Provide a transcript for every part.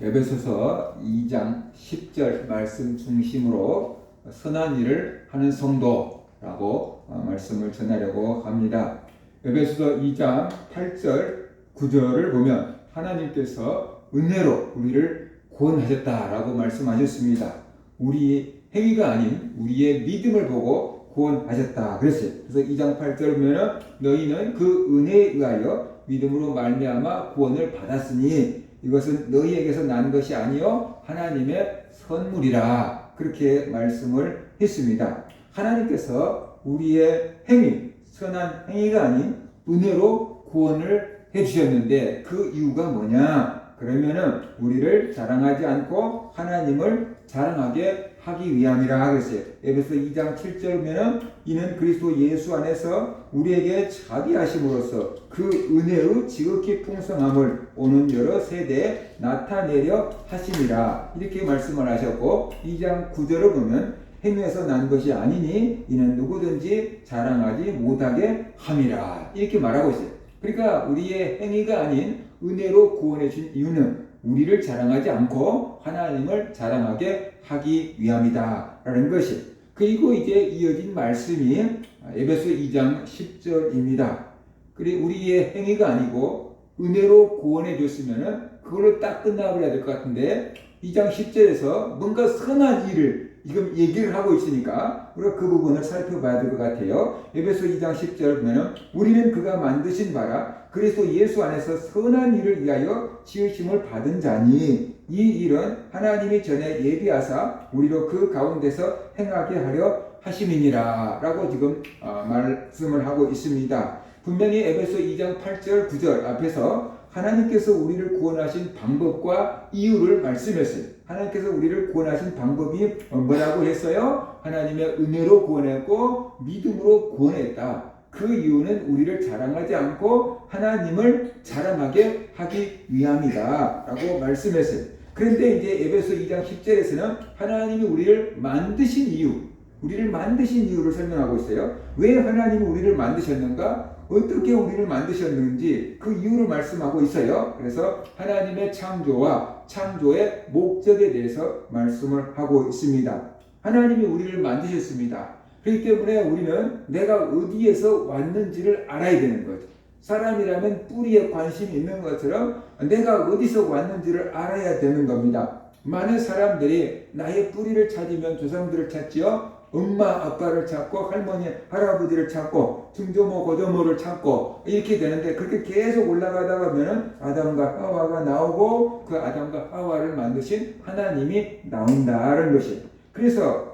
에베소서 2장 10절 말씀 중심으로 선한 일을 하는 성도라고 말씀을 전하려고 합니다. 에베소서 2장 8절 9절을 보면 하나님께서 은혜로 우리를 구원하셨다라고 말씀하셨습니다. 우리 행위가 아닌 우리의 믿음을 보고 구원하셨다 그랬어요. 그래서 2장 8절 보면 너희는 그 은혜에 의하여 믿음으로 말미암아 구원을 받았으니 이것은 너희에게서 난 것이 아니요 하나님의 선물이라 그렇게 말씀을 했습니다. 하나님께서 우리의 행위, 선한 행위가 아닌 은혜로 구원을 해주셨는데 그 이유가 뭐냐? 그러면은 우리를 자랑하지 않고 하나님을 자랑하게 하기 위함이라 그랬어요. 에베소 2장 7절 보면은 이는 그리스도 예수 안에서 우리에게 자비하심으로써 그 은혜의 지극히 풍성함을 오는 여러 세대에 나타내려 하심이라 이렇게 말씀을 하셨고 2장 9절을 보면 행위에서 난 것이 아니니 이는 누구든지 자랑하지 못하게 함이라 이렇게 말하고 있어요. 그러니까 우리의 행위가 아닌 은혜로 구원해 준 이유는 우리를 자랑하지 않고 하나님을 자랑하게 하기 위함이다 라는 것이. 그리고 이제 이어진 말씀이 에베소 2장 10절입니다. 그리고 우리의 행위가 아니고 은혜로 구원해 줬으면 그걸로 딱 끝나버려야 될 것 같은데 2장 10절에서 뭔가 선한 일을 지금 얘기를 하고 있으니까 우리가 그 부분을 살펴봐야 될 것 같아요. 에베소 2장 10절 보면 우리는 그가 만드신 바라 그리스도 예수 안에서 선한 일을 위하여 지으심을 받은 자니 이 일은 하나님이 전에 예비하사 우리로 그 가운데서 행하게 하려 하심이니라 라고 지금 말씀을 하고 있습니다. 분명히 에베소 2장 8절 9절 앞에서 하나님께서 우리를 구원하신 방법과 이유를 말씀했어요. 하나님께서 우리를 구원하신 방법이 뭐라고 했어요? 하나님의 은혜로 구원했고 믿음으로 구원했다. 그 이유는 우리를 자랑하지 않고 하나님을 자랑하게 하기 위함이다 라고 말씀했어요. 그런데 이제 에베소 2장 10절에서는 하나님이 우리를 만드신 이유, 우리를 만드신 이유를 설명하고 있어요. 왜 하나님이 우리를 만드셨는가? 어떻게 우리를 만드셨는지 그 이유를 말씀하고 있어요. 그래서 하나님의 창조와 창조의 목적에 대해서 말씀을 하고 있습니다. 하나님이 우리를 만드셨습니다. 그렇기 때문에 우리는 내가 어디에서 왔는지를 알아야 되는 거죠. 사람이라면 뿌리에 관심이 있는 것처럼 내가 어디서 왔는지를 알아야 되는 겁니다. 많은 사람들이 나의 뿌리를 찾으면 조상들을 찾지요. 엄마 아빠를 찾고 할머니 할아버지를 찾고 증조모 고조모를 찾고 이렇게 되는데 그렇게 계속 올라가다 보면은 아담과 하와가 나오고 그 아담과 하와를 만드신 하나님이 나온다는 것이. 그래서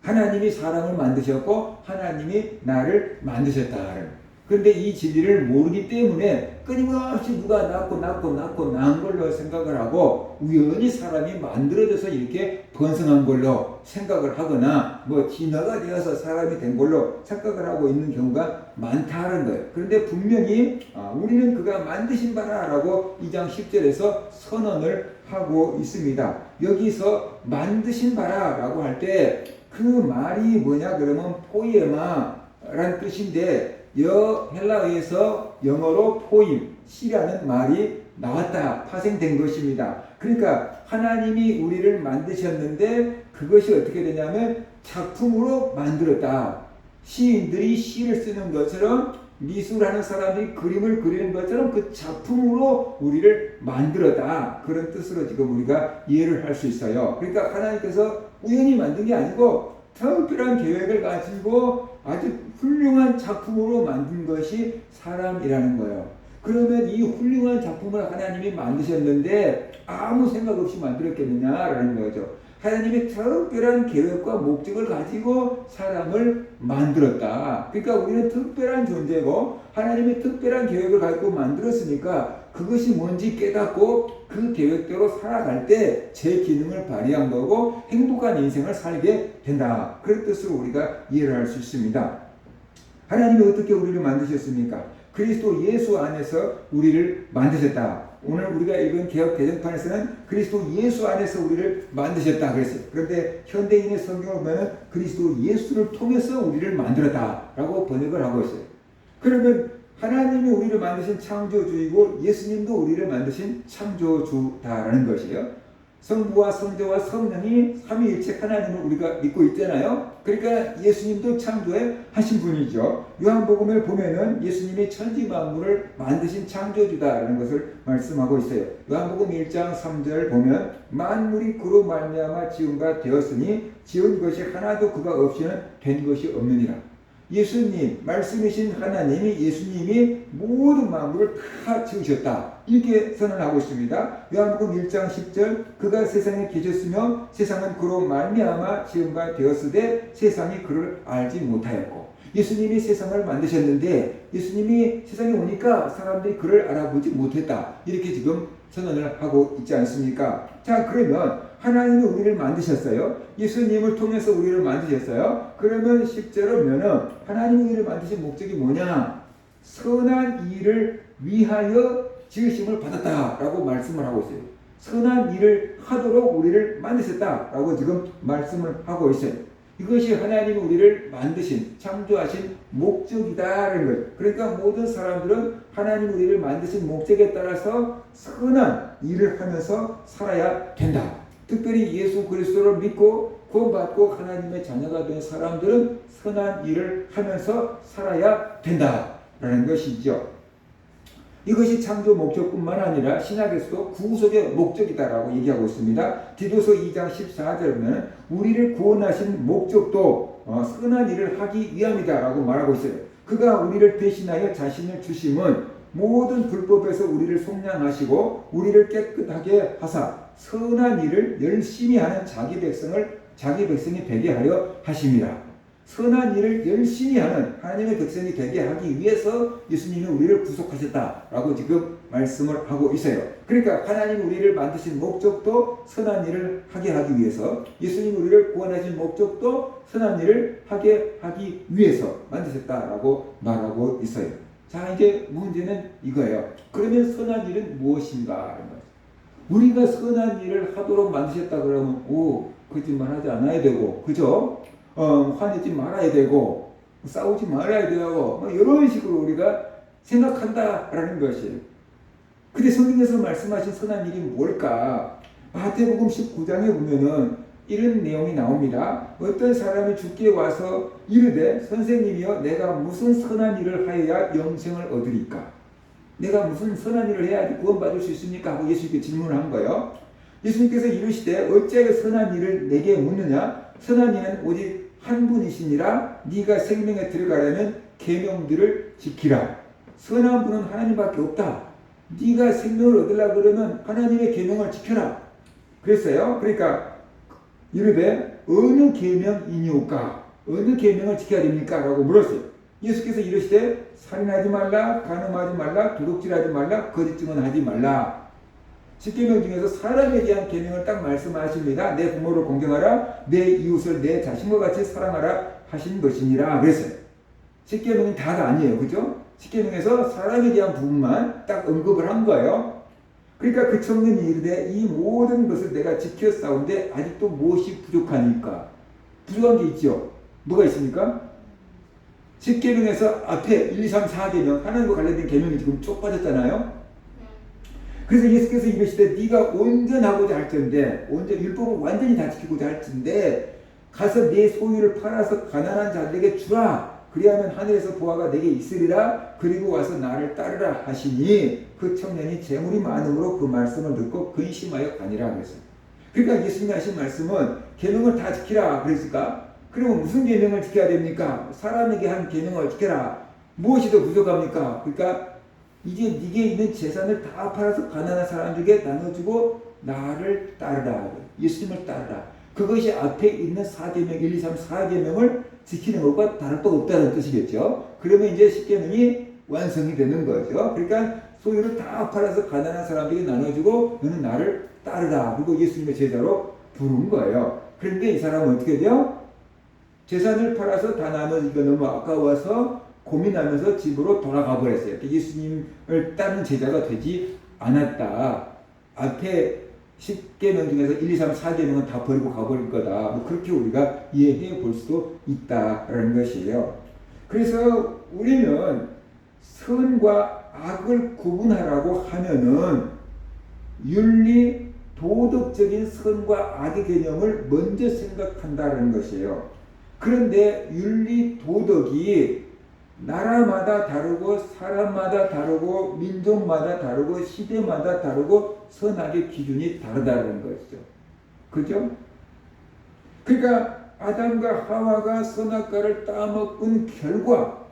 하나님이 사람을 만드셨고 하나님이 나를 만드셨다는. 그런데 이 진리를 모르기 때문에 끊임없이 누가 낳고 낳은 걸로 생각을 하고 우연히 사람이 만들어져서 이렇게 번성한 걸로 생각을 하거나 뭐 진화가 되어서 사람이 된 걸로 착각을 하고 있는 경우가 많다는 거예요. 그런데 분명히 우리는 그가 만드신 바라라고 2장 10절에서 선언을 하고 있습니다. 여기서 만드신 바라라고 할 때 그 말이 뭐냐 그러면 포이에마라는 뜻인데 헬라어에서 영어로 포임, 시라는 말이 나왔다, 파생된 것입니다. 그러니까 하나님이 우리를 만드셨는데 그것이 어떻게 되냐면 작품으로 만들었다. 시인들이 시를 쓰는 것처럼 미술하는 사람이 그림을 그리는 것처럼 그 작품으로 우리를 만들었다. 그런 뜻으로 지금 우리가 이해를 할 수 있어요. 그러니까 하나님께서 우연히 만든 게 아니고 특별한 계획을 가지고 아주 훌륭한 작품으로 만든 것이 사람이라는 거예요. 그러면 이 훌륭한 작품을 하나님이 만드셨는데 아무 생각 없이 만들었겠느냐라는 거죠. 하나님이 특별한 계획과 목적을 가지고 사람을 만들었다. 그러니까 우리는 특별한 존재고 하나님이 특별한 계획을 가지고 만들었으니까 그것이 뭔지 깨닫고 그 계획대로 살아갈 때 제 기능을 발휘한 거고 행복한 인생을 살게 된다. 그런 뜻으로 우리가 이해를 할 수 있습니다. 하나님이 어떻게 우리를 만드셨습니까? 그리스도 예수 안에서 우리를 만드셨다. 오늘 우리가 읽은 개역 개정판에서는 그리스도 예수 안에서 우리를 만드셨다 그랬어요. 그런데 현대인의 성경을 보면 그리스도 예수를 통해서 우리를 만들었다라고 번역을 하고 있어요. 그러면 하나님이 우리를 만드신 창조주이고 예수님도 우리를 만드신 창조주다라는 것이에요. 성부와 성자와 성령이 삼위일체 하나님을 우리가 믿고 있잖아요. 그러니까 예수님도 창조해 하신 분이죠. 요한복음을 보면은 예수님이 천지 만물을 만드신 창조주다라는 것을 말씀하고 있어요. 요한복음 1장 3절 보면 만물이 그로 말미암아 지은 바 되었으니 지은 것이 하나도 그가 없이는 된 것이 없느니라. 예수님, 말씀이신 하나님이 예수님이 모든 만물을 다 지으셨다. 이렇게 선언하고 있습니다. 요한복음 1장 10절 그가 세상에 계셨으며 세상은 그로 말미암아 지은 바 되었으되 세상이 그를 알지 못하였고 예수님이 세상을 만드셨는데 예수님이 세상에 오니까 사람들이 그를 알아보지 못했다. 이렇게 지금 선언을 하고 있지 않습니까? 자, 그러면 하나님이 우리를 만드셨어요. 예수님을 통해서 우리를 만드셨어요. 그러면 10절은 하나님이 우리를 만드신 목적이 뭐냐? 선한 일을 위하여 지으심을 받았다라고 말씀을 하고 있어요. 선한 일을 하도록 우리를 만드셨다라고 지금 말씀을 하고 있어요. 이것이 하나님이 우리를 만드신, 창조하신 목적이다라는 거예요. 그러니까 모든 사람들은 하나님이 우리를 만드신 목적에 따라서 선한 일을 하면서 살아야 된다. 특별히 예수 그리스도를 믿고 구원받고 하나님의 자녀가 된 사람들은 선한 일을 하면서 살아야 된다라는 것이죠. 이것이 창조 목적뿐만 아니라 신약에서도 구속의 목적이다라고 얘기하고 있습니다. 디도서 2장 14절에 보면 우리를 구원하신 목적도 선한 일을 하기 위함이다라고 말하고 있어요. 그가 우리를 대신하여 자신을 주심은 모든 불법에서 우리를 속량하시고 우리를 깨끗하게 하사 선한 일을 열심히 하는 자기 백성이 되게 하려 하심이라. 선한 일을 열심히 하는 하나님의 백성이 되게 하기 위해서 예수님이 우리를 구속하셨다라고 지금 말씀을 하고 있어요. 그러니까 하나님이 우리를 만드신 목적도 선한 일을 하게 하기 위해서, 예수님이 우리를 구원하신 목적도 선한 일을 하게 하기 위해서 만드셨다라고 말하고 있어요. 자, 이제 문제는 이거예요. 그러면 선한 일은 무엇인가? 우리가 선한 일을 하도록 만드셨다 그러면 거짓말하지 않아야 되고, 그죠? 화내지 말아야 되고, 싸우지 말아야 되고, 이런 식으로 우리가 생각한다라는 것이에요. 근데 성경에서 말씀하신 선한 일이 뭘까? 마태복음 19장에 보면은 이런 내용이 나옵니다. 어떤 사람이 주께 와서 이르되 선생님이여 내가 무슨 선한 일을 하여야 영생을 얻으리까? 내가 무슨 선한 일을 해야지 구원받을 수 있습니까? 하고 예수님께 질문을 한 거예요. 예수님께서 이르시되 어찌하여 선한 일을 내게 묻느냐? 선한 이는 오직 한 분이시니라. 네가 생명에 들어가려면 계명들을 지키라. 선한 분은 하나님밖에 없다. 네가 생명을 얻으려고 그러면 하나님의 계명을 지켜라. 그랬어요. 그러니까 이르되 어느 계명이니오까? 어느 계명을 지켜야 됩니까? 라고 물었어요. 예수께서 이르시되 살인하지 말라, 간음하지 말라, 도둑질하지 말라, 거짓 증언하지 말라. 10계명 중에서 사람에 대한 계명을 딱 말씀하십니다. 내 부모를 공경하라, 내 이웃을 내 자신과 같이 사랑하라 하신 것이니라 그랬어요. 10계명이 다가 아니에요. 그죠? 10계명에서 사람에 대한 부분만 딱 언급을 한 거예요. 그러니까 그 청년이 이르되 이 모든 것을 내가 지켰사온데 아직도 무엇이 부족하니까? 부족한 게 있죠. 뭐가 있습니까? 10계명에서 앞에 1, 2, 3, 4계명 하나님과 관련된 계명이 지금 쭉 빠졌잖아요. 그래서 예수께서 이르시되 네가 온전하고자 할 텐데, 율법을 완전히 다 지키고자 할 텐데 가서 네 소유를 팔아서 가난한 자들에게 주라. 그리하면 하늘에서 보화가 내게 있으리라. 그리고 와서 나를 따르라 하시니 그 청년이 재물이 많음으로 그 말씀을 듣고 근심하여 가니라 그랬어요. 그러니까 예수님이 하신 말씀은 계명을 다 지키라 그랬을까? 그러면 무슨 계명을 지켜야 됩니까? 사람에게 한 계명을 지켜라. 무엇이 더 부족합니까? 그러니까 이제 네게 있는 재산을 다 팔아서 가난한 사람들에게 나눠주고 나를 따르라. 예수님을 따르라. 그것이 앞에 있는 4계명, 1, 2, 3, 4계명을 지키는 것과 다를 바 없다는 뜻이겠죠. 그러면 이제 10계명이 완성이 되는 거죠. 그러니까 소유를 다 팔아서 가난한 사람들에게 나눠주고 너는 나를 따르라. 그리고 예수님의 제자로 부른 거예요. 그런데 이 사람은 어떻게 돼요? 재산을 팔아서 다 나눠주기가 너무 아까워서 고민하면서 집으로 돌아가 버렸어요. 예수님을 따르는 제자가 되지 않았다. 앞에 10계명 중에서 1, 2, 3, 4계명은 다 버리고 가버릴 거다. 그렇게 우리가 이해해 볼 수도 있다라는 것이에요. 그래서 우리는 선과 악을 구분하라고 하면은 윤리, 도덕적인 선과 악의 개념을 먼저 생각한다는 것이에요. 그런데 윤리, 도덕이 나라마다 다르고 사람마다 다르고 민족마다 다르고 시대마다 다르고 선악의 기준이 다르다는 것이죠. 그죠? 그러니까 아담과 하와가 선악과를 따먹은 결과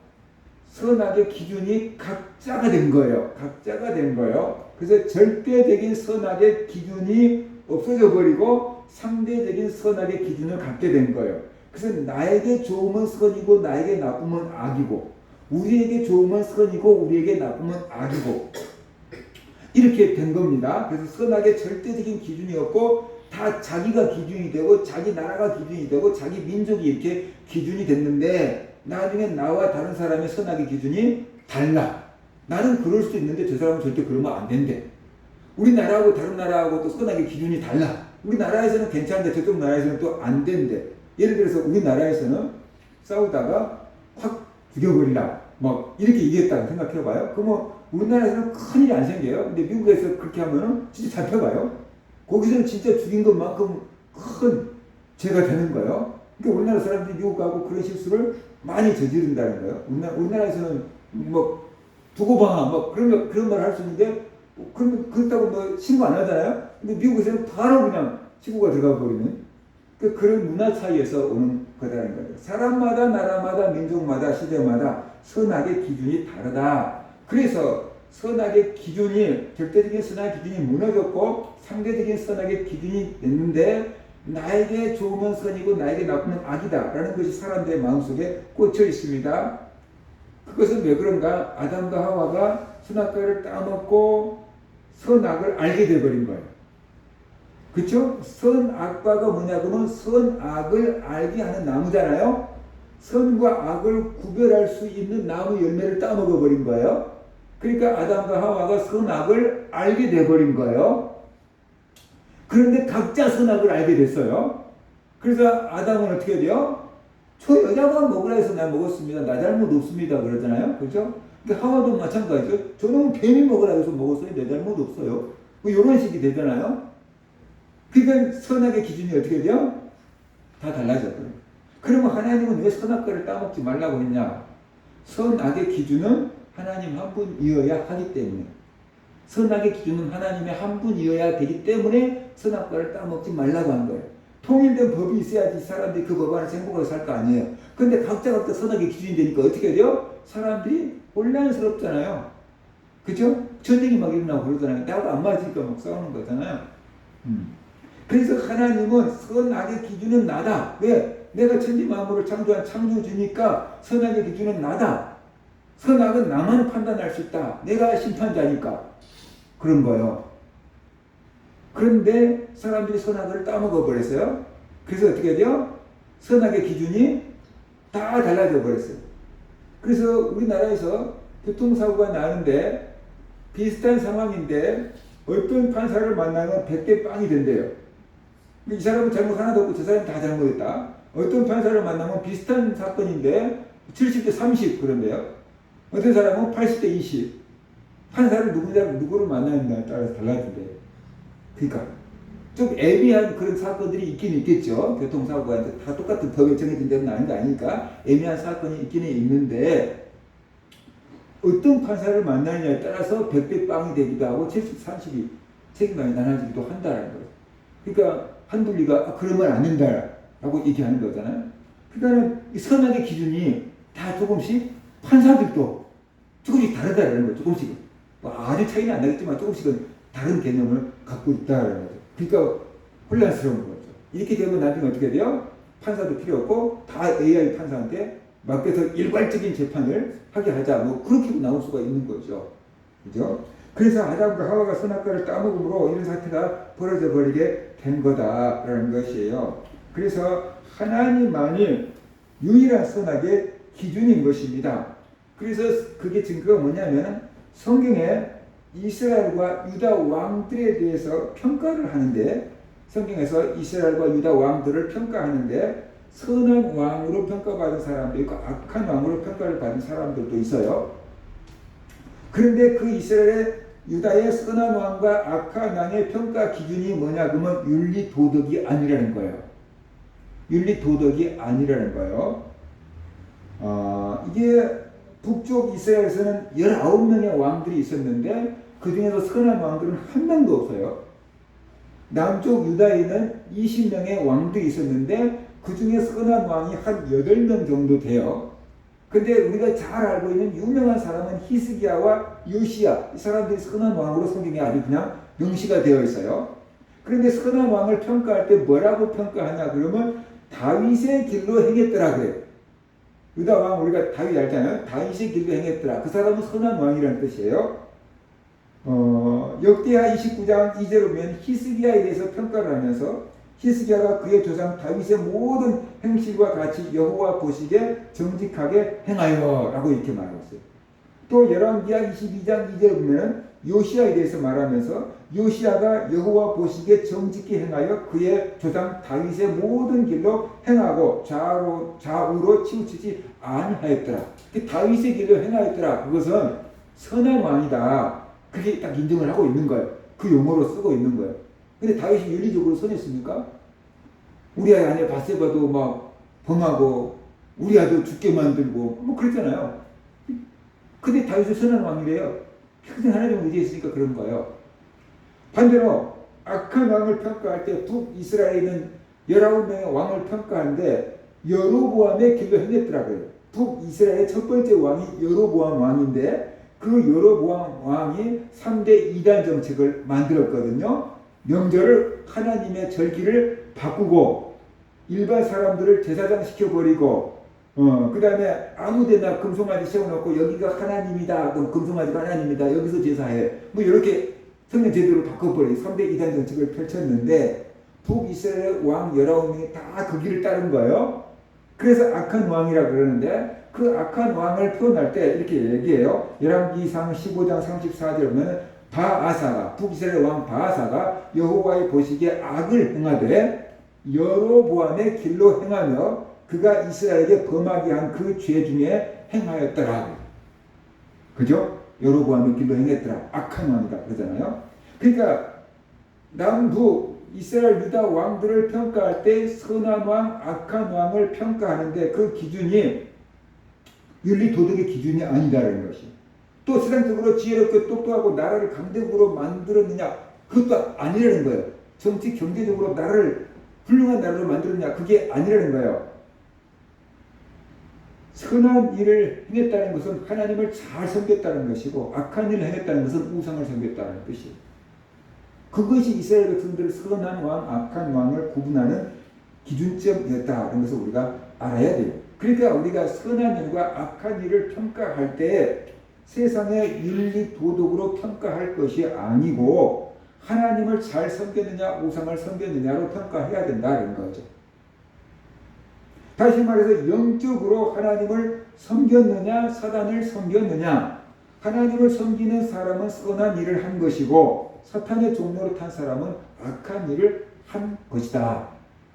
선악의 기준이 각자가 된 거예요. 각자가 된 거예요. 그래서 절대적인 선악의 기준이 없어져 버리고 상대적인 선악의 기준을 갖게 된 거예요. 그래서 나에게 좋으면 선이고 나에게 나쁘면 악이고, 우리에게 좋으면 선이고 우리에게 나쁘면 악이고, 이렇게 된 겁니다. 그래서 선악의 절대적인 기준이 없고 다 자기가 기준이 되고 자기 나라가 기준이 되고 자기 민족이 이렇게 기준이 됐는데, 나중에 나와 다른 사람의 선악의 기준이 달라. 나는 그럴 수 있는데 저 사람은 절대 그러면 안 된대. 우리나라하고 다른 나라하고 또 선악의 기준이 달라. 우리나라에서는 괜찮은데 저쪽 나라에서는 또 안 된대. 예를 들어서 우리나라에서는 싸우다가 확 죽여버리라, 뭐 이렇게 얘기했다고 생각해봐요. 그러면 우리나라에서는 큰일이 안 생겨요. 근데 미국에서 그렇게 하면은 진짜 잡혀가요. 거기서는 진짜 죽인 것만큼 큰 죄가 되는 거예요. 그러니까 우리나라 사람들이 미국 가고 그런 실수를 많이 저지른다는 거예요. 우리나라에서는 뭐 두고 봐, 뭐 그런 말 할 수 있는데, 그렇다고 뭐 신고 안 하잖아요. 근데 미국에서는 바로 그냥 신고가 들어가 버리는 그런 문화 차이에서 오는 거라는 거죠. 사람마다, 나라마다, 민족마다, 시대마다 선악의 기준이 다르다. 그래서 선악의 기준이, 절대적인 선악의 기준이 무너졌고 상대적인 선악의 기준이 됐는데, 나에게 좋으면 선이고 나에게 나쁘면 악이다 라는 것이 사람들의 마음속에 꽂혀 있습니다. 그것은 왜 그런가? 아담과 하와가 선악과를 따먹고 선악을 알게 되어버린 거예요. 그렇죠? 선악과가 뭐냐 그러면 선악을 알게 하는 나무잖아요. 선과 악을 구별할 수 있는 나무 열매를 따먹어 버린 거예요. 그러니까 아담과 하와가 선악을 알게 돼버린 거예요. 그런데 각자 선악을 알게 됐어요. 그래서 아담은 어떻게 돼요? 저 여자만 먹으라 해서 나 먹었습니다. 나 잘못 없습니다. 그러잖아요. 그렇죠? 그러니까 하와도 마찬가지죠. 저는 뱀이 먹으라 해서 먹었어요. 내 잘못 없어요. 뭐 이런 식이 되잖아요. 그러니까 선악의 기준이 어떻게 돼요? 다 달라졌거든요. 그러면 하나님은 왜 선악과를 따먹지 말라고 했냐? 선악의 기준은 하나님 한 분이어야 하기 때문에, 선악의 기준은 하나님의 한 분이어야 되기 때문에 선악과를 따먹지 말라고 한 거예요. 통일된 법이 있어야지 사람들이 그 법 안에서 행복하게 살 거 아니에요. 근데 각자 선악의 기준이 되니까 어떻게 돼요? 사람들이 혼란스럽잖아요. 그죠? 전쟁이 막 일어나고 그러잖아요. 나하고 안 맞으니까 막 싸우는 거잖아요. 그래서 하나님은 선악의 기준은 나다. 왜? 내가 천지 만물을 창조한 창조주니까 선악의 기준은 나다. 선악은 나만 판단할 수 있다. 내가 심판자니까. 그런 거예요. 그런데 사람들이 선악을 따먹어 버렸어요. 그래서 어떻게 돼요? 선악의 기준이 다 달라져 버렸어요. 그래서 우리나라에서 교통사고가 나는데 비슷한 상황인데 어떤 판사를 만나면 100대 빵이 된대요. 이 사람은 잘못 하나도 없고 저 사람이 다 잘못했다. 어떤 판사를 만나면 비슷한 사건인데 70대 30 그런데요. 어떤 사람은 80대 20. 판사를 누구를 만나느냐에 따라서 달라진대요. 그러니까 좀 애매한 그런 사건들이 있긴 있겠죠. 교통사고가 다 똑같은 법에 정해진 데는 아닌 거 아니니까 애매한 사건이 있기는 있는데, 어떤 판사를 만나느냐에 따라서 100대 빵이 되기도 하고 70, 30이 책임감이 나눠지기도 한다는 거예요. 그러니까 한둘리가 그러면 안 된다라고 얘기하는 거잖아요. 그러니까 이 선악의 기준이 다 조금씩, 판사들도 조금씩 다르다는 거예요. 조금씩은. 뭐 아주 차이는 안 나겠지만 조금씩은 다른 개념을 갖고 있다는 거죠. 그러니까 혼란스러운 거죠. 이렇게 되면 나중에 어떻게 돼요? 판사도 필요 없고 다 AI 판사한테 맡겨서 일괄적인 재판을 하게 하자. 뭐 그렇게 나올 수가 있는 거죠. 그죠? 그래서 아담과 하와가 선악과를 따먹음으로 이런 사태가 벌어져 버리게 된 거다라는 것이에요. 그래서 하나님만이 유일한 선악의 기준인 것입니다. 그래서 그게 증거가 뭐냐면 성경에 이스라엘과 유다 왕들에 대해서 평가를 하는데, 성경에서 이스라엘과 유다 왕들을 평가하는데 선한 왕으로 평가받은 사람도 있고 악한 왕으로 평가를 받은 사람들도 있어요. 그런데 그 이스라엘의 유다의 선한 왕과 악한 왕의 평가 기준이 뭐냐? 그러면 윤리 도덕이 아니라는 거예요. 윤리 도덕이 아니라는 거예요. 이게 북쪽 이스라엘에서는 19명의 왕들이 있었는데 그 중에서 선한 왕들은 한 명도 없어요. 남쪽 유다에는 20명의 왕들이 있었는데 그 중에 선한 왕이 한 8명 정도 돼요. 근데 우리가 잘 알고 있는 유명한 사람은 히스기야와 요시야, 이 사람들이 선한 왕으로 성경에 아주 그냥 명시가 되어 있어요. 그런데 선한 왕을 평가할 때 뭐라고 평가하냐 그러면 다윗의 길로 행했더라 그래요. 유다 왕 우리가 다윗 알잖아요. 다윗의 길로 행했더라. 그 사람은 선한 왕이라는 뜻이에요. 역대하 29장 2절을 보면 히스기야에 대해서 평가를 하면서 히스기야가 그의 조상 다윗의 모든 행실과 같이 여호와 보시기에 정직하게 행하여 라고 이렇게 말하고 있어요. 또 열왕기하 22장 2절을 보면 요시야에 대해서 말하면서 요시야가 여호와 보시기에 정직히 행하여 그의 조상 다윗의 모든 길로 행하고 좌우로 치우치지 아니하였더라. 다윗의 길로 행하였더라. 그것은 선한 왕이다. 그게 딱 인정을 하고 있는 거예요. 그 용어로 쓰고 있는 거예요. 근데 다윗이 윤리적으로 선했습니까? 우리 아내 바세바도 막 범하고 우리 아들 죽게 만들고 뭐 그랬잖아요. 근데 다윗은 선한 왕이래요. 평생 하나님을 의지했으니까 그런 거예요. 반대로 악한 왕을 평가할 때 북이스라엘에 있는 19명의 왕을 평가하는데 여로보암의 길로 행했더라고요. 북이스라엘의 첫 번째 왕이 여로보암 왕인데 그 여로보암 왕이 3대 이단 정책을 만들었거든요. 명절을 하나님의 절기를 바꾸고 일반 사람들을 제사장 시켜버리고 그 다음에 아무데나 금송아지 세워놓고 여기가 하나님이다. 그럼 금송아지가 하나님이다. 여기서 제사해. 뭐 이렇게 성경 제도를 바꿔버리고 3대 이단 정책을 펼쳤는데 북이스라엘 왕 19명이 다 그 길을 따른 거예요. 그래서 악한 왕이라 그러는데 그 악한 왕을 표현할 때 이렇게 얘기해요. 열왕기상 15장 34절 보면 바아사가 북이스라엘 왕 바아사가 여호와의 보시기에 악을 행하되 여로보암의 길로 행하며 그가 이스라엘에게 범하게 한 그 죄 중에 행하였더라. 그죠? 여로보암의 길로 행했더라. 악한 왕이다 그러잖아요. 그러니까 남부 이스라엘 유다 왕들을 평가할 때 선한 왕, 악한 왕을 평가하는데 그 기준이 윤리 도덕의 기준이 아니다라는 것이. 또 세상적으로 지혜롭게 똑똑하고 나라를 강대국으로 만들었느냐 그것도 아니라는 거예요. 정치 경제적으로 나라를 훌륭한 나라로 만들었느냐 그게 아니라는 거예요. 선한 일을 행했다는 것은 하나님을 잘 섬겼다는 것이고 악한 일을 행했다는 것은 우상을 섬겼다는 뜻이에요. 그것이 이스라엘 백성들을 선한 왕, 악한 왕을 구분하는 기준점이었다는 것을 우리가 알아야 돼요. 그러니까 우리가 선한 일과 악한 일을 평가할 때 세상의 윤리 도덕으로 평가할 것이 아니고 하나님을 잘 섬겼느냐 우상을 섬겼느냐로 평가해야 된다는 거죠. 다시 말해서 영적으로 하나님을 섬겼느냐 사단을 섬겼느냐. 하나님을 섬기는 사람은 선한 일을 한 것이고 사탄의 종로로 탄 사람은 악한 일을 한 것이다.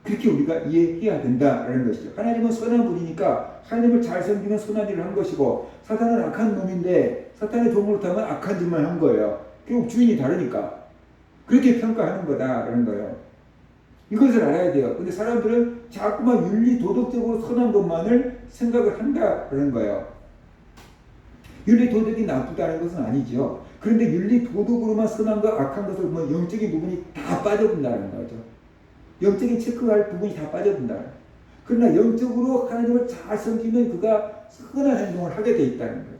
그렇게 우리가 이해해야 된다라는 것이죠. 하나님은 선한 분이니까 하나님을 잘 섬기는 선한 일을 한 것이고 사탄은 악한 놈인데 사탄의 종로로 타면 악한 짓만 한 거예요. 결국 주인이 다르니까 그렇게 평가하는 거다라는 거예요. 이것을 알아야 돼요. 근데 사람들은 자꾸만 윤리 도덕적으로 선한 것만을 생각을 한다라는 거예요. 윤리 도덕이 나쁘다는 것은 아니죠. 그런데 윤리 도덕으로만 선한 것, 악한 것을 보면 영적인 부분이 다 빠져든다는 거죠. 영적인 체크할 부분이 다 빠져든다. 그러나 영적으로 하나님을 잘 섬기면 그가 선한 행동을 하게 돼 있다는 거죠.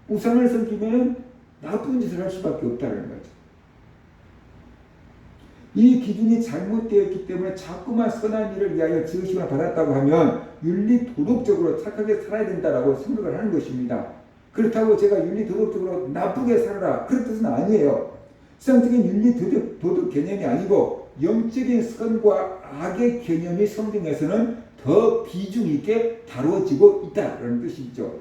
우상을 섬기면 나쁜 짓을 할 수밖에 없다는 거죠. 이 기준이 잘못되었기 때문에 자꾸만 선한 일을 위하여 지으심을 받았다고 하면 윤리 도덕적으로 착하게 살아야 된다라고 생각을 하는 것입니다. 그렇다고 제가 윤리 도덕적으로 나쁘게 살아라 그런 뜻은 아니에요. 세상적인 윤리 도덕 개념이 아니고 영적인 선과 악의 개념이 성경에서는 더 비중 있게 다루어지고 있다는 뜻이죠.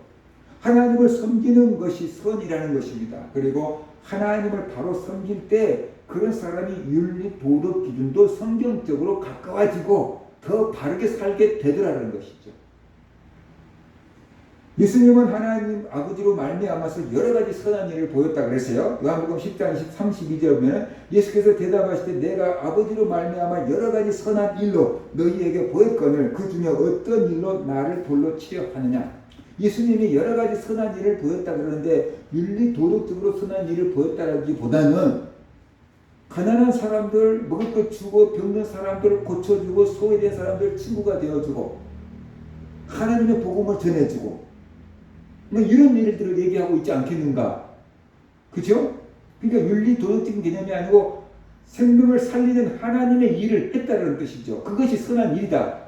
하나님을 섬기는 것이 선이라는 것입니다. 그리고 하나님을 바로 섬길 때 그런 사람이 윤리 도덕 기준도 성경적으로 가까워지고 더 바르게 살게 되더라는 것이죠. 예수님은 하나님 아버지로 말미암아서 여러 가지 선한 일을 보였다 그랬어요. 요한복음 10장 32절에 보면 예수께서 대답하실 때 내가 아버지로 말미암아 여러 가지 선한 일로 너희에게 보였거늘 그 중에 어떤 일로 나를 돌로 치려 하느냐. 예수님이 여러 가지 선한 일을 보였다 그러는데 윤리 도덕적으로 선한 일을 보였다라기보다는 가난한 사람들 먹을 것 주고 병든 사람들 고쳐주고 소외된 사람들 친구가 되어주고 하나님의 복음을 전해주고 뭐 이런 일들을 얘기하고 있지 않겠는가? 그죠? 그러니까 윤리 도덕적인 개념이 아니고 생명을 살리는 하나님의 일을 했다는 뜻이죠. 그것이 선한 일이다.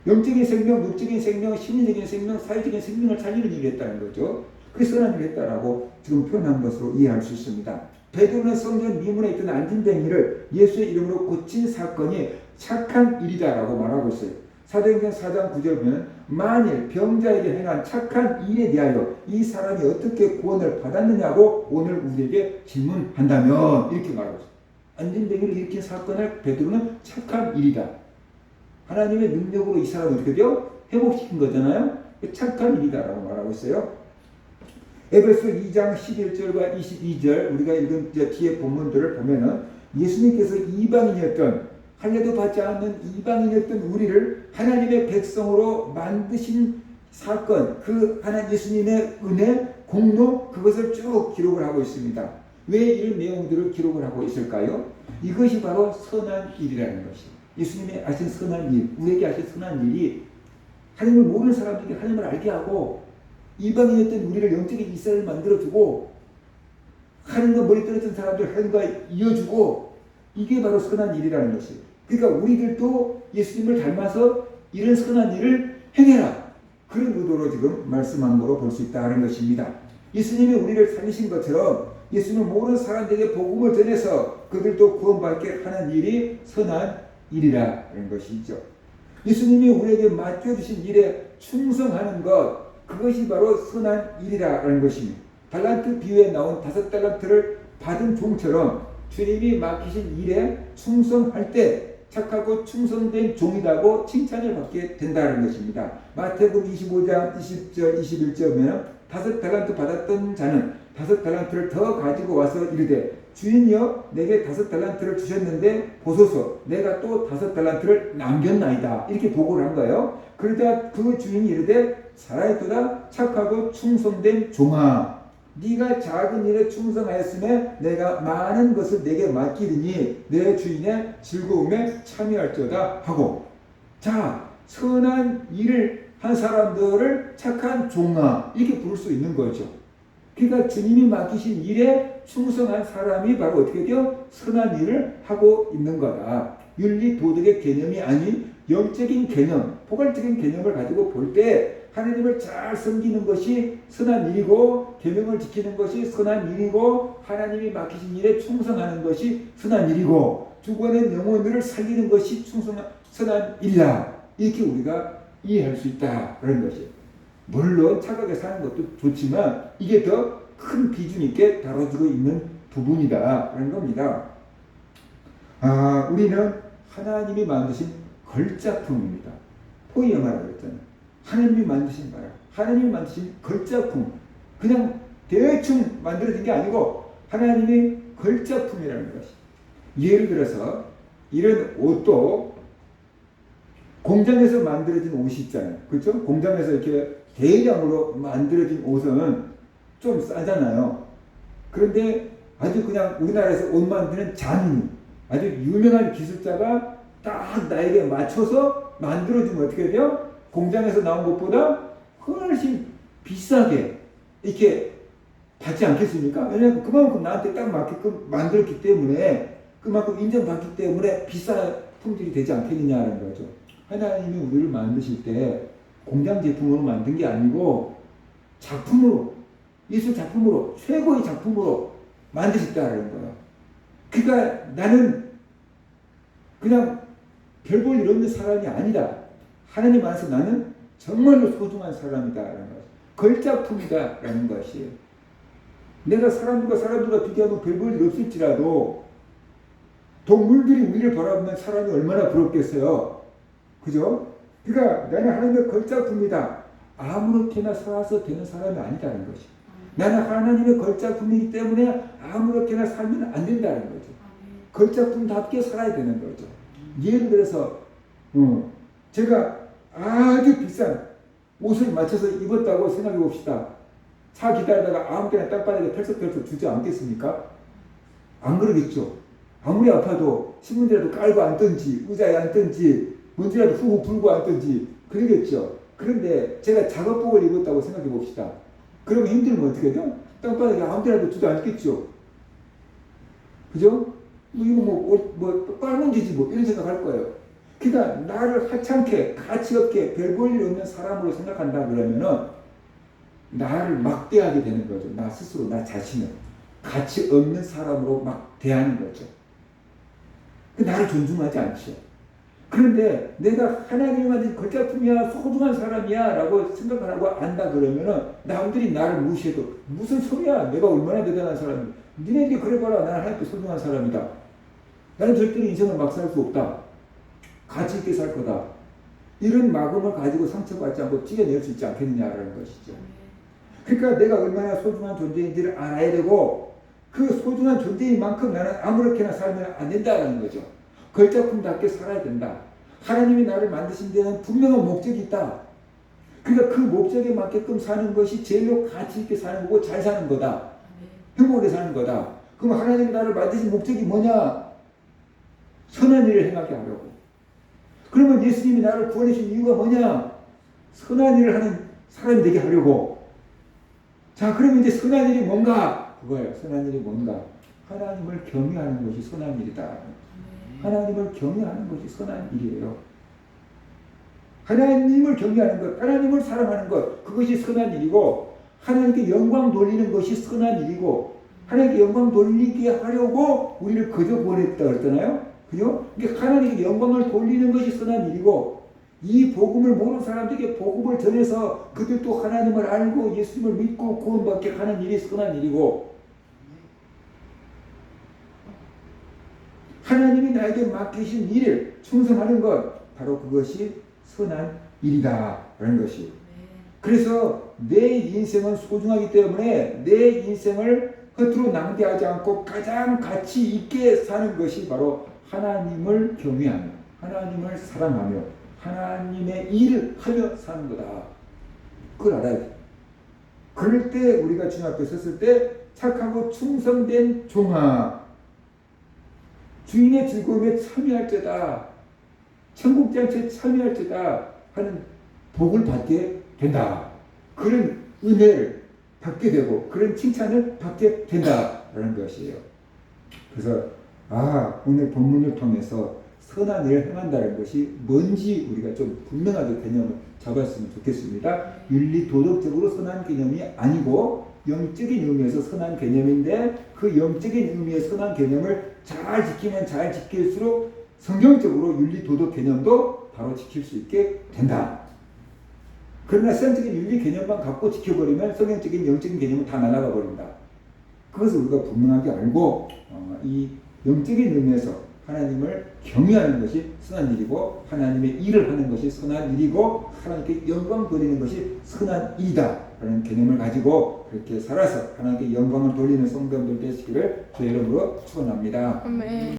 영적인 생명, 육적인 생명, 심리적인 생명, 사회적인 생명을 살리는 일을 했다는 거죠. 그게 선한 일을 했다라고 지금 표현한 것으로 이해할 수 있습니다. 베드로는 성전 미문에 있던 안진뱅이를 예수의 이름으로 고친 사건이 착한 일이다라고 말하고 있어요. 사도행전 4장 9절 보면 만일 병자에게 행한 착한 일에 대하여 이 사람이 어떻게 구원을 받았느냐고 오늘 우리에게 질문한다면 이렇게 말하고 있어요. 안진뱅이를 일으킨 사건을 베드로는 착한 일이다. 하나님의 능력으로 이 사람을 어떻게 돼요? 회복시킨 거잖아요. 착한 일이다라고 말하고 있어요. 에베소 2장 11절과 22절 우리가 읽은 뒤에 본문들을 보면은 예수님께서 이방인이었던 할례도 받지 않는 이방인이었던 우리를 하나님의 백성으로 만드신 사건, 그 하나님 예수님의 은혜, 공로 그것을 쭉 기록을 하고 있습니다. 왜 이런 내용들을 기록을 하고 있을까요? 이것이 바로 선한 일이라는 것이에요. 예수님이 하신 선한 일, 우리에게 하신 선한 일이 하나님을 모르는 사람들에게 하나님을 알게 하고 이방인이었던 우리를 영적인 이스라엘을 만들어주고 하나님과 머리 떨어진 사람들 하나님과 이어주고 이게 바로 선한 일이라는 것이에요. 그러니까 우리들도 예수님을 닮아서 이런 선한 일을 행해라. 그런 의도로 지금 말씀한 거로 볼 수 있다는 것입니다. 예수님이 우리를 살리신 것처럼 예수님을 모르는 사람들에게 복음을 전해서 그들도 구원받게 하는 일이 선한 일이라는 것이죠. 예수님이 우리에게 맡겨주신 일에 충성하는 것 그것이 바로 선한 일이라는 것입니다. 달란트 비유에 나온 5달란트를 받은 종처럼 주님이 맡기신 일에 충성할 때 착하고 충성된 종이라고 칭찬을 받게 된다는 것입니다. 마태복음 25장 20절 21절 보면 5달란트 받았던 자는 5달란트를 더 가지고 와서 이르되 주인이여 내게 5달란트를 주셨는데 보소서 내가 또 5달란트를 남겼나이다. 이렇게 보고를 한 거예요. 그러자 그 주인이 이르되 살아있도다 착하고 충성된 종아 네가 작은 일에 충성하였으며 내가 많은 것을 내게 맡기리니 내 주인의 즐거움에 참여할지어다 하고 자 선한 일을 한 사람들을 착한 종아 이렇게 부를 수 있는 거죠. 그러니까 주님이 맡기신 일에 충성한 사람이 바로 어떻게 돼요? 선한 일을 하고 있는 거다. 윤리 도덕의 개념이 아닌 영적인 개념, 포괄적인 개념을 가지고 볼 때 하나님을 잘 섬기는 것이 선한 일이고 계명을 지키는 것이 선한 일이고 하나님이 맡기신 일에 충성하는 것이 선한 일이고 죽어낸 영혼들을 살리는 것이 선한 일이다. 이렇게 우리가 이해할 수 있다는 것이에요. 물론 착하게 사는 것도 좋지만 이게 더 큰 비중 있게 다뤄지고 있는 부분이다라는 겁니다. 우리는 하나님이 만드신 걸작품입니다. 포이어마라고 했잖아요. 하나님이 만드신 거야. 하나님이 만드신 걸작품. 그냥 대충 만들어진 게 아니고 하나님이 걸작품이라는 것이. 예를 들어서 이런 옷도 공장에서 만들어진 옷이 있잖아요. 그렇죠? 공장에서 이렇게 대량으로 만들어진 옷은 좀 싸잖아요. 그런데 아주 그냥 우리나라에서 옷 만드는 장인, 아주 유명한 기술자가 딱 나에게 맞춰서 만들어주면 어떻게 돼요? 공장에서 나온 것보다 훨씬 비싸게 이렇게 받지 않겠습니까? 왜냐하면 그만큼 나한테 딱 맞게끔 만들었기 때문에 그만큼 인정받기 때문에 비싼 품질이 되지 않겠느냐는 거죠. 하나님이 우리를 만드실 때 공장 제품으로 만든 게 아니고 작품으로 예술 작품으로 최고의 작품으로 만드셨다는 거예요. 그러니까 나는 그냥 별 볼 일 없는 사람이 아니다. 하나님 안에서 나는 정말로 소중한 사람이다라는 것. 걸작품이다라는 것이에요. 내가 사람들과 비교하면 별 볼 일 없을지라도 동물들이 우리를 바라보면 사람이 얼마나 부럽겠어요. 그죠? 그러니까 나는 하나님의 걸작품이다. 아무렇게나 살아서 되는 사람이 아니다는 거죠. 나는 하나님의 걸작품이기 때문에 아무렇게나 살면 안 된다는 거죠. 걸작품답게 살아야 되는 거죠. 예를 들어서 제가 아주 비싼 옷을 맞춰서 입었다고 생각해 봅시다. 차 기다리다가 아무 때나 땅바닥에 털썩털썩 주지 않겠습니까? 안 그러겠죠. 아무리 아파도 신문지라도 깔고 앉든지 의자에 앉든지 뭔지라도 후후 불고 앉든지 그러겠죠. 그런데 제가 작업복을 입었다고 생각해 봅시다. 그러면 힘들면 어떻게 해요? 땅바닥에 아무 데라도 주저 앉겠죠. 그죠? 이거 빨문지지 이런 생각할 거예요. 그러니까 나를 하찮게 가치 없게 별 볼 일 없는 사람으로 생각한다 그러면은 나를 막대하게 되는 거죠. 나 스스로 나 자신을 가치 없는 사람으로 막 대하는 거죠. 나를 존중하지 않죠. 그런데 내가 하나님한테 걸작품이야 소중한 사람이야 라고 생각하고 안다 그러면은 남들이 나를 무시해도 무슨 소리야, 내가 얼마나 대단한 사람이야, 니네들이 그래봐라, 나는 하나님께 소중한 사람이다, 나는 절대로 인생을 막 살 수 없다, 가치 있게 살 거다, 이런 마음을 가지고 상처받지 않고 튀겨낼 수 있지 않겠느냐라는 것이죠. 그러니까 내가 얼마나 소중한 존재인지를 알아야 되고 그 소중한 존재인 만큼 나는 아무렇게나 살면 안 된다는 거죠. 걸작품답게 살아야 된다. 하나님이 나를 만드신 데는 분명한 목적이 있다. 그러니까 그 목적에 맞게끔 사는 것이 제일로 가치 있게 사는 거고 잘 사는 거다. 행복하게 사는 거다. 그럼 하나님이 나를 만드신 목적이 뭐냐? 선한 일을 행하게 하려고. 그러면 예수님이 나를 구원하신 이유가 뭐냐? 선한 일을 하는 사람이 되게 하려고. 자, 그러면 이제 선한 일이 뭔가? 그거예요. 선한 일이 뭔가? 하나님을 경외하는 것이 선한 일이다. 하나님을 경외하는 것이 선한 일이에요. 하나님을 경외하는 것, 하나님을 사랑하는 것, 그것이 선한 일이고, 하나님께 영광 돌리는 것이 선한 일이고, 하나님께 영광 돌리게 하려고 우리를 거저 보냈다 그랬잖아요. 그죠? 그러니까 하나님께 영광을 돌리는 것이 선한 일이고, 이 복음을 모르는 사람들에게 복음을 전해서 그들도 하나님을 알고 예수님을 믿고 구원받게 하는 일이 선한 일이고, 하나님이 나에게 맡기신 일을 충성하는 것, 바로 그것이 선한 일이다 라는 것이. 그래서 내 인생은 소중하기 때문에 내 인생을 허투루 낭비하지 않고 가장 가치 있게 사는 것이 바로 하나님을 경외하며 하나님을 사랑하며 하나님의 일을 하며 사는 거다. 그걸 알아야 돼. 그럴 때 우리가 주님 앞에 섰을 때 착하고 충성된 종아, 주인의 즐거움에 참여할 때다, 천국잔치에 참여할 때다 하는 복을 받게 된다. 그런 은혜를 받게 되고 그런 칭찬을 받게 된다라는 것이에요. 그래서 오늘 본문을 통해서 선한 일을 행한다는 것이 뭔지 우리가 좀 분명하게 개념을 잡았으면 좋겠습니다. 윤리 도덕적으로 선한 개념이 아니고 영적인 의미에서 선한 개념인데, 그 영적인 의미의 선한 개념을 잘 지키면 잘 지킬수록 성경적으로 윤리 도덕 개념도 바로 지킬 수 있게 된다. 그러나 성경적인 윤리 개념만 갖고 지켜버리면 성경적인 영적인 개념은 다 날아가 버린다. 그것을 우리가 분명하게 알고 이 영적인 의미에서 하나님을 경외하는 것이 선한 일이고 하나님의 일을 하는 것이 선한 일이고 하나님께 영광 돌리는 것이 선한 일이다 라는 개념을 가지고 그렇게 살아서 하나님께 영광을 돌리는 성도들 되시기를 주의 이름으로 축원합니다. 아멘.